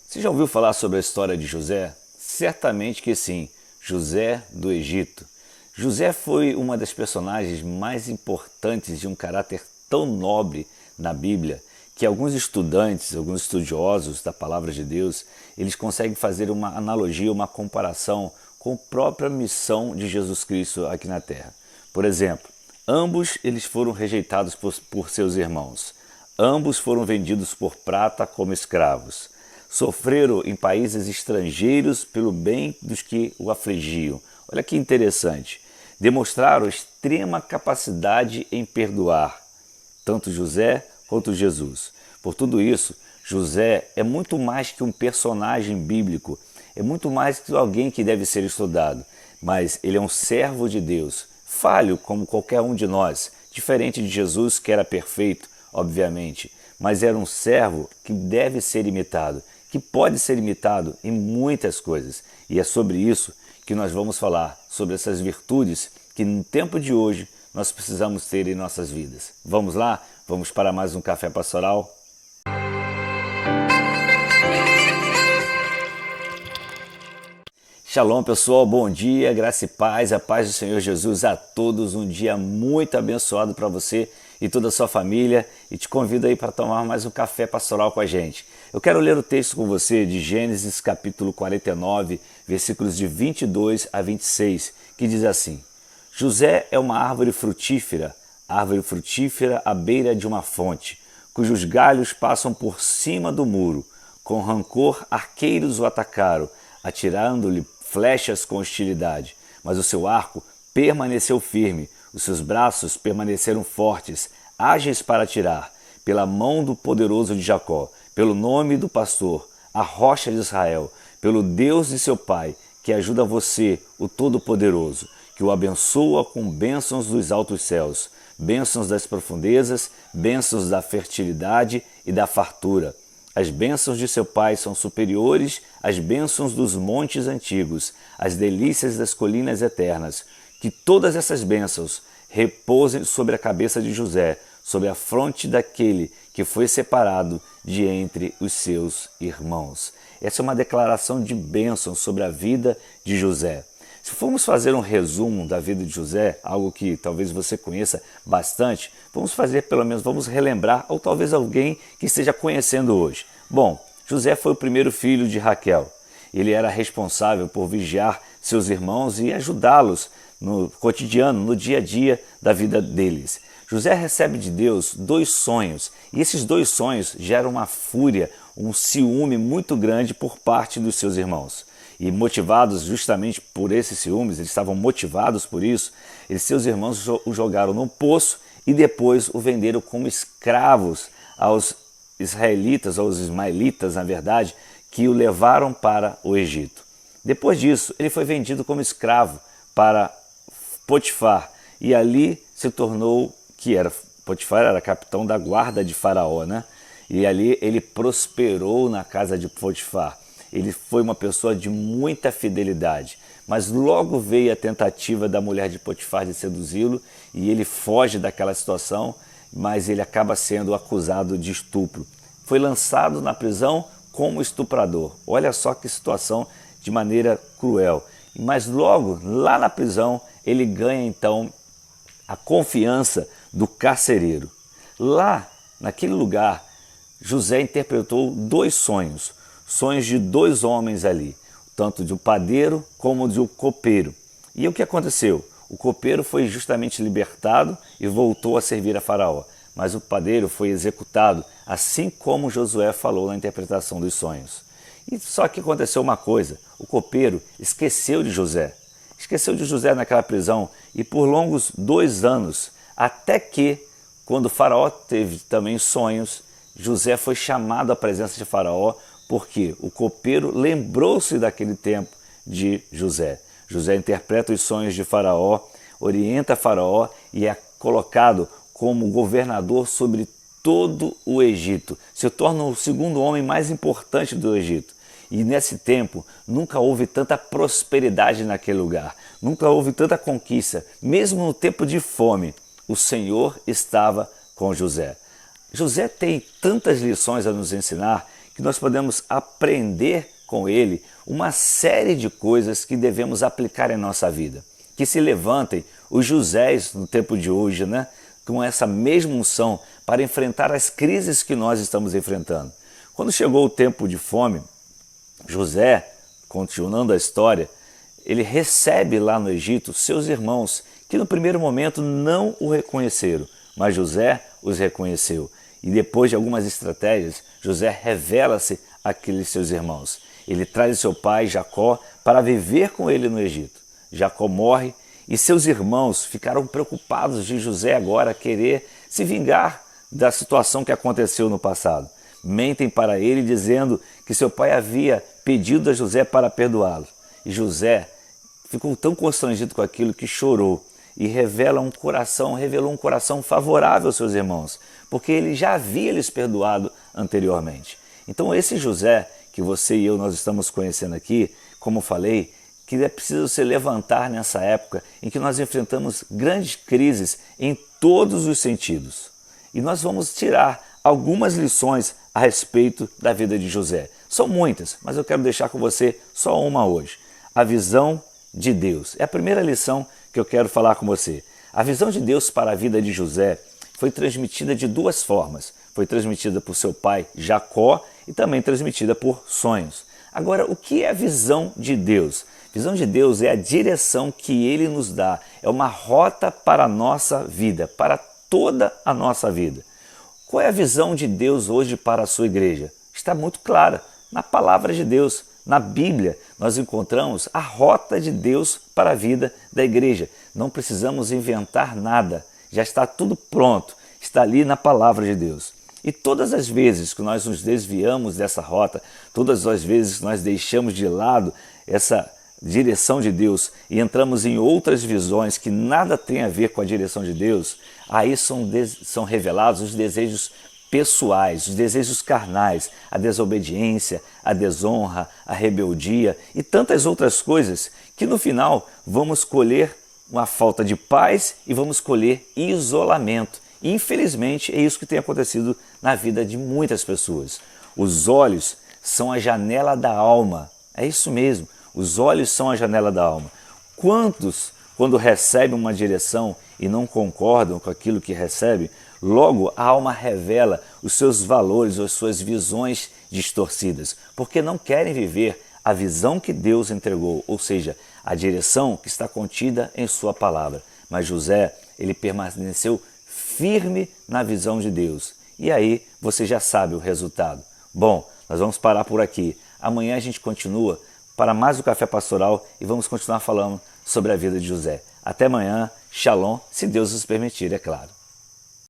Você já ouviu falar sobre a história de José? Certamente que sim, José do Egito. José foi uma das personagens mais importantes de um caráter tão nobre na Bíblia que alguns estudantes, alguns estudiosos da palavra de Deus, eles conseguem fazer uma analogia, uma comparação com a própria missão de Jesus Cristo aqui na Terra. Por exemplo, ambos eles foram rejeitados por seus irmãos. Ambos foram vendidos por prata como escravos. Sofreram em países estrangeiros pelo bem dos que o afligiam. Olha que interessante. Demonstraram extrema capacidade em perdoar, tanto José quanto Jesus. Por tudo isso, José é muito mais que um personagem bíblico, é muito mais que alguém que deve ser estudado, mas ele é um servo de Deus, falho como qualquer um de nós, diferente de Jesus, que era perfeito, obviamente, mas era um servo que deve ser imitado, que pode ser imitado em muitas coisas. E é sobre isso que nós vamos falar, sobre essas virtudes que no tempo de hoje nós precisamos ter em nossas vidas. Vamos lá? Vamos para mais um Café Pastoral? Shalom pessoal, bom dia, graça e paz, a paz do Senhor Jesus a todos, um dia muito abençoado para você e toda a sua família, e te convido aí para tomar mais um café pastoral com a gente. Eu quero ler o texto com você de Gênesis capítulo 49, versículos de 22 a 26, que diz assim: José é uma árvore frutífera à beira de uma fonte, cujos galhos passam por cima do muro. Com rancor, arqueiros o atacaram, atirando-lhe flechas com hostilidade. Mas o seu arco permaneceu firme, os seus braços permaneceram fortes, ágeis para atirar, pela mão do poderoso de Jacó, pelo nome do pastor, a rocha de Israel, pelo Deus de seu pai, que ajuda você, o Todo-Poderoso, que o abençoa com bênçãos dos altos céus, bênçãos das profundezas, bênçãos da fertilidade e da fartura. As bênçãos de seu pai são superiores às bênçãos dos montes antigos, às delícias das colinas eternas. Que todas essas bênçãos repousem sobre a cabeça de José, sobre a fronte daquele que foi separado de entre os seus irmãos. Essa é uma declaração de bênção sobre a vida de José. Se formos fazer um resumo da vida de José, algo que talvez você conheça bastante, vamos relembrar, ou talvez alguém que esteja conhecendo hoje. Bom, José foi o primeiro filho de Raquel. Ele era responsável por vigiar seus irmãos e ajudá-los no cotidiano, no dia a dia da vida deles. José recebe de Deus 2 sonhos, e esses 2 sonhos geram uma fúria, um ciúme muito grande por parte dos seus irmãos. E motivados justamente por esses ciúmes, eles estavam motivados por isso, seus irmãos o jogaram no poço e depois o venderam como escravos aos israelitas, aos ismaelitas, na verdade, que o levaram para o Egito. Depois disso, ele foi vendido como escravo para Potifar, e ali se tornou, Potifar era capitão da guarda de Faraó, né? E ali ele prosperou na casa de Potifar. Ele foi uma pessoa de muita fidelidade, mas logo veio a tentativa da mulher de Potifar de seduzi-lo e ele foge daquela situação, mas ele acaba sendo acusado de estupro. Foi lançado na prisão como estuprador. Olha só que situação de maneira cruel. Mas logo, lá na prisão, ele ganha então a confiança do carcereiro. Lá, naquele lugar, José interpretou 2 sonhos de 2 homens ali, tanto de um padeiro como de um copeiro. E o que aconteceu? O copeiro foi justamente libertado e voltou a servir a Faraó, mas o padeiro foi executado, assim como Josué falou na interpretação dos sonhos. E só que aconteceu uma coisa: o copeiro esqueceu de José naquela prisão, e por longos 2 anos, até que, quando o Faraó teve também sonhos, José foi chamado à presença de Faraó, porque o copeiro lembrou-se daquele tempo de José. José interpreta os sonhos de Faraó, orienta Faraó e é colocado como governador sobre todo o Egito. Se torna o 2º homem mais importante do Egito. E nesse tempo nunca houve tanta prosperidade naquele lugar, nunca houve tanta conquista. Mesmo no tempo de fome, o Senhor estava com José. José tem tantas lições a nos ensinar que nós podemos aprender com ele uma série de coisas que devemos aplicar em nossa vida. Que se levantem os Josés no tempo de hoje, né? Com essa mesma unção para enfrentar as crises que nós estamos enfrentando. Quando chegou o tempo de fome, José, continuando a história, ele recebe lá no Egito seus irmãos, que no primeiro momento não o reconheceram, mas José os reconheceu. E depois de algumas estratégias, José revela-se àqueles seus irmãos. Ele traz seu pai, Jacó, para viver com ele no Egito. Jacó morre e seus irmãos ficaram preocupados de José agora querer se vingar da situação que aconteceu no passado. Mentem para ele dizendo que seu pai havia pedido a José para perdoá-lo. E José ficou tão constrangido com aquilo que chorou e revelou um coração favorável aos seus irmãos, porque ele já havia lhes perdoado anteriormente. Então esse José que você e eu nós estamos conhecendo aqui, como falei, que é preciso se levantar nessa época em que nós enfrentamos grandes crises em todos os sentidos. E nós vamos tirar algumas lições a respeito da vida de José. São muitas, mas eu quero deixar com você só uma hoje. A visão de Deus. É a primeira lição que eu quero falar com você. A visão de Deus para a vida de José foi transmitida de duas formas. Foi transmitida por seu pai Jacó e também transmitida por sonhos. Agora, o que é a visão de Deus? A visão de Deus é a direção que Ele nos dá. É uma rota para a nossa vida, para toda a nossa vida. Qual é a visão de Deus hoje para a sua igreja? Está muito clara na palavra de Deus. Na Bíblia, nós encontramos a rota de Deus para a vida da igreja. Não precisamos inventar nada. Já está tudo pronto. Está ali na palavra de Deus. E todas as vezes que nós nos desviamos dessa rota, todas as vezes que nós deixamos de lado essa direção de Deus e entramos em outras visões que nada tem a ver com a direção de Deus, aí são revelados os desejos pessoais, os desejos carnais, a desobediência, a desonra, a rebeldia e tantas outras coisas que no final vamos colher uma falta de paz e vamos colher isolamento. E, infelizmente, é isso que tem acontecido na vida de muitas pessoas. Os olhos são a janela da alma. É isso mesmo, os olhos são a janela da alma. Quantos, quando recebem uma direção e não concordam com aquilo que recebem, logo a alma revela os seus valores, as suas visões distorcidas, porque não querem viver a visão que Deus entregou, ou seja, a direção que está contida em sua palavra. Mas José, ele permaneceu firme na visão de Deus. E aí você já sabe o resultado. Bom, nós vamos parar por aqui. Amanhã a gente continua para mais o Café Pastoral e vamos continuar falando sobre a vida de José. Até amanhã, Shalom, se Deus nos permitir, é claro.